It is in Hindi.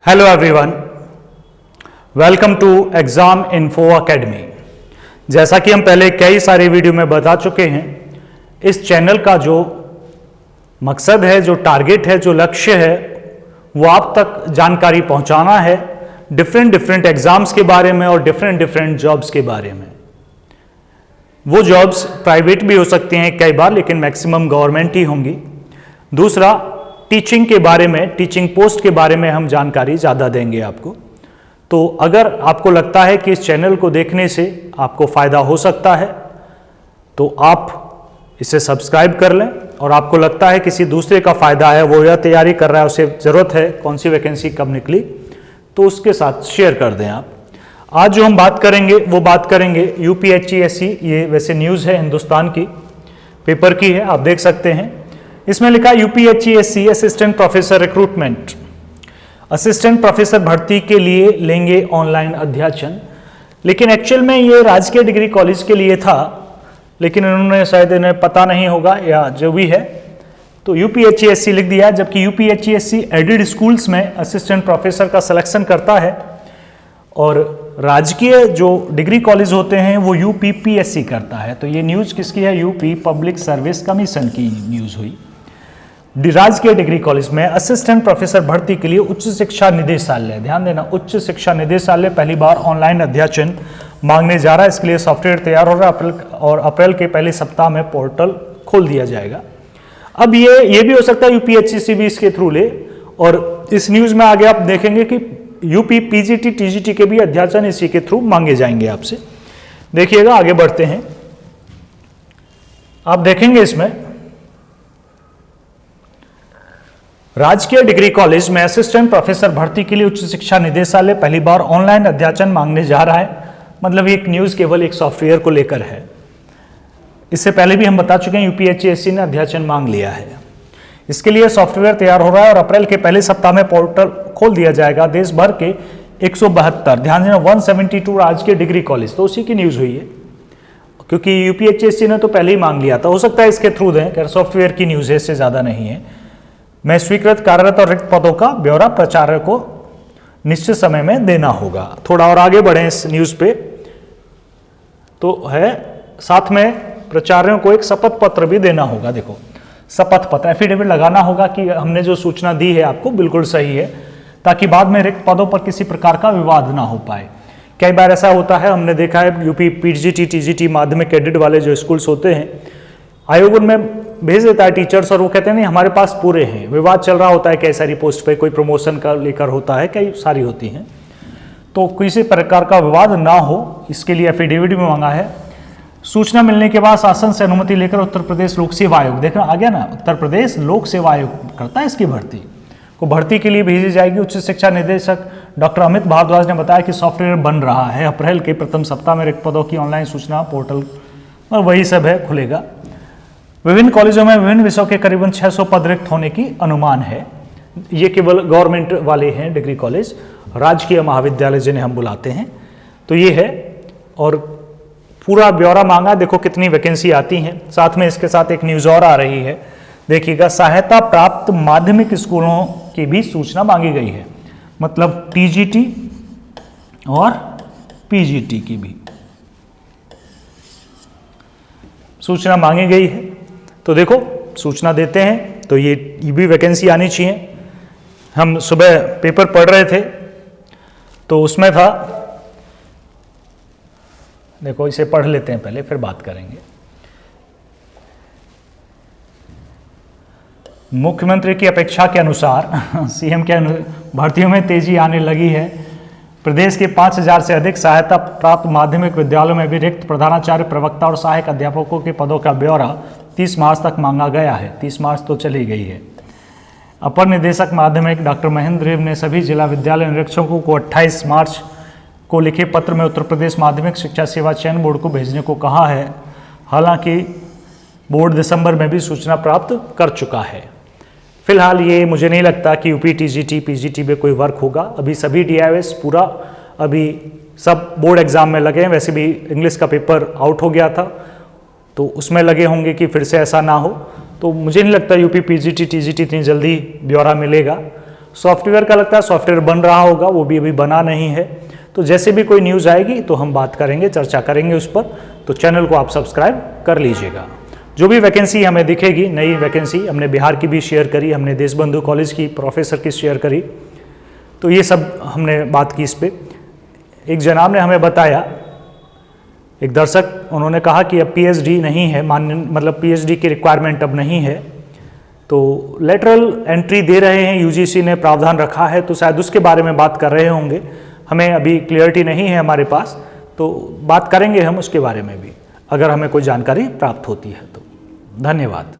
Hello everyone, welcome to exam info academy. जैसा कि हम पहले कई सारे वीडियो में बता चुके हैं, इस चैनल का जो मकसद है, जो टारगेट है, जो लक्ष्य है, वो आप तक जानकारी पहुंचाना है डिफरेंट एग्जाम्स के बारे में और डिफरेंट जॉब्स के बारे में। वो जॉब्स प्राइवेट भी हो सकती हैं कई बार, लेकिन मैक्सिमम गवर्नमेंट ही होंगी। दूसरा, टीचिंग के बारे में, टीचिंग पोस्ट के बारे में हम जानकारी ज़्यादा देंगे आपको। तो अगर आपको लगता है कि इस चैनल को देखने से आपको फ़ायदा हो सकता है तो आप इसे सब्सक्राइब कर लें, और आपको लगता है किसी दूसरे का फ़ायदा है, वो यह तैयारी कर रहा है, उसे ज़रूरत है कौन सी वैकेंसी कब निकली, तो उसके साथ शेयर कर दें आप। आज जो हम बात करेंगे वो बात करेंगे यूपीएचसीएससी। ये वैसे न्यूज़ है हिंदुस्तान की पेपर की है, आप देख सकते हैं। इसमें लिखा UPHCSC assistant professor recruitment, assistant professor भर्ती के लिए लेंगे ऑनलाइन अध्याचन। लेकिन एक्चुअल में ये राजकीय डिग्री कॉलेज के लिए था, लेकिन इन्होंने शायद इन्हें पता नहीं होगा या जो भी है, तो यूपीएचसीएससी लिख दिया। जबकि यूपीएचसीएससी एडेड स्कूल्स में असिस्टेंट प्रोफेसर का सिलेक्शन करता है, और राजकीय जो डिग्री कॉलेज होते हैं वो यूपीपीएससी करता है। तो ये न्यूज़ किसकी है? यूपी पब्लिक सर्विस कमीशन की न्यूज़ हुई। राजकीय डिग्री कॉलेज में असिस्टेंट प्रोफेसर भर्ती के लिए उच्च शिक्षा निदेशालय, ध्यान देना, उच्च शिक्षा निदेशालय पहली बार ऑनलाइन अध्याचन मांगने जा रहा है। इसके लिए सॉफ्टवेयर तैयार हो रहा है और अप्रैल के पहले सप्ताह में पोर्टल खोल दिया जाएगा। अब ये भी हो सकता है यूपीएचसीसी भी इसके थ्रू ले, और इस न्यूज़ में आगे आप देखेंगे कि यूपी पीजीटी टीजीटी के भी अध्याचन इसी के थ्रू मांगे जाएंगे आपसे। देखिएगा, आगे बढ़ते हैं। आप देखेंगे इसमें राजकीय डिग्री कॉलेज में असिस्टेंट प्रोफेसर भर्ती के लिए उच्च शिक्षा निदेशालय पहली बार ऑनलाइन अध्याचन मांगने जा रहा है। मतलब ये एक न्यूज़ केवल एक सॉफ्टवेयर को लेकर है। इससे पहले भी हम बता चुके हैं यूपीएचसीएससी ने अध्याचन मांग लिया है। इसके लिए सॉफ्टवेयर तैयार हो रहा है और अप्रैल के पहले सप्ताह में पोर्टल खोल दिया जाएगा। देश भर के 172, ध्यान देना, 172 राजकीय डिग्री कॉलेज, तो उसी की न्यूज़ हुई है, क्योंकि यूपीएचसीएससी ने तो पहले ही मांग लिया था। हो सकता है इसके थ्रू दें, खैर सॉफ्टवेयर की न्यूज़ है, इससे ज़्यादा नहीं है। मैं स्वीकृत कार्यरत और रिक्त पदों का ब्यौरा प्राचार्य को निश्चित समय में देना होगा। थोड़ा और आगे बढ़ें इस न्यूज़ पे, तो है साथ में प्राचार्यों को एक शपथ पत्र भी देना होगा। देखो, शपथ पत्र, एफिडेविट लगाना होगा कि हमने जो सूचना दी है आपको बिल्कुल सही है, ताकि बाद में रिक्त पदों पर किसी प्रकार का विवाद ना हो पाए। कई बार ऐसा होता है, हमने देखा है यूपी पीजीटी टीजीटी माध्यमिक कैडेट वाले जो स्कूल्स होते हैं, आयोग उनमें भेज देता है टीचर्स, और वो कहते हैं नहीं हमारे पास पूरे हैं। विवाद चल रहा होता है कई सारी पोस्ट पे, कोई प्रमोशन का लेकर होता है, कई सारी होती हैं, तो किसी प्रकार का विवाद ना हो इसके लिए एफिडेविट भी मांगा है। सूचना मिलने के बाद शासन से अनुमति लेकर उत्तर प्रदेश लोक सेवा आयोग, देखना आ गया ना, उत्तर प्रदेश लोक सेवा आयोग करता है इसकी भर्ती के लिए भेजी जाएगी। उच्च शिक्षा निदेशक डॉक्टर अमित भारद्वाज ने बताया कि सॉफ्टवेयर बन रहा है, अप्रैल के प्रथम सप्ताह में रिक्त पदों की ऑनलाइन सूचना पोर्टल और वही सब है, खुलेगा। विभिन्न कॉलेजों में विभिन्न विषयों के करीबन 600 पद रिक्त होने की अनुमान है। ये केवल गवर्नमेंट वाले हैं डिग्री कॉलेज, राजकीय महाविद्यालय जिन्हें हम बुलाते हैं, तो ये है। और पूरा ब्यौरा मांगा, देखो कितनी वैकेंसी आती हैं। साथ में इसके साथ एक न्यूज़ और आ रही है, देखिएगा, सहायता प्राप्त माध्यमिक स्कूलों की भी सूचना मांगी गई है। मतलब टीजीटी और पीजीटी की भी सूचना मांगी गई है। तो देखो, सूचना देते हैं तो ये भी वैकेंसी आनी चाहिए। हम सुबह पेपर पढ़ रहे थे तो उसमें था, देखो इसे पढ़ लेते हैं पहले, फिर बात करेंगे। मुख्यमंत्री की अपेक्षा के अनुसार सीएम के भर्तियों में तेजी आने लगी है। प्रदेश के 5000 से अधिक सहायता प्राप्त माध्यमिक विद्यालयों में भी रिक्त प्रधानाचार्य, प्रवक्ता और सहायक अध्यापकों के पदों का ब्यौरा 30 मार्च तक मांगा गया है। 30 मार्च तो चली गई है। अपर निदेशक माध्यमिक डॉक्टर महेंद्र देव ने सभी जिला विद्यालय निरीक्षकों को 28 मार्च को लिखे पत्र में उत्तर प्रदेश माध्यमिक शिक्षा सेवा चयन बोर्ड को भेजने को कहा है। हालांकि बोर्ड दिसंबर में भी सूचना प्राप्त कर चुका है। फिलहाल ये मुझे नहीं लगता कि यूपी टीजीटी पीजीटी में कोई वर्क होगा। अभी सभी डीआईएस पूरा अभी सब बोर्ड एग्जाम में लगे हैं। वैसे भी इंग्लिश का पेपर आउट हो गया था, तो उसमें लगे होंगे कि फिर से ऐसा ना हो। तो मुझे नहीं लगता यूपी पीजीटी टीजीटी इतनी जल्दी ब्यौरा मिलेगा। सॉफ्टवेयर का लगता है सॉफ्टवेयर बन रहा होगा, वो भी अभी बना नहीं है। तो जैसे भी कोई न्यूज़ आएगी तो हम बात करेंगे, चर्चा करेंगे उस पर। तो चैनल को आप सब्सक्राइब कर लीजिएगा। जो भी वैकेंसी हमें दिखेगी, नई वैकेंसी, हमने बिहार की भी शेयर करी, हमने देशबंधु कॉलेज की प्रोफेसर की शेयर करी, तो ये सब हमने बात की इस पर। एक जनाब ने हमें बताया, एक दर्शक, उन्होंने कहा कि अब पीएचडी नहीं है, मतलब पीएचडी की रिक्वायरमेंट अब नहीं है, तो लेटरल एंट्री दे रहे हैं, यूजीसी ने प्रावधान रखा है, तो शायद उसके बारे में बात कर रहे होंगे। हमें अभी क्लियरिटी नहीं है हमारे पास, तो बात करेंगे हम उसके बारे में भी, अगर हमें कोई जानकारी प्राप्त होती है तो। धन्यवाद।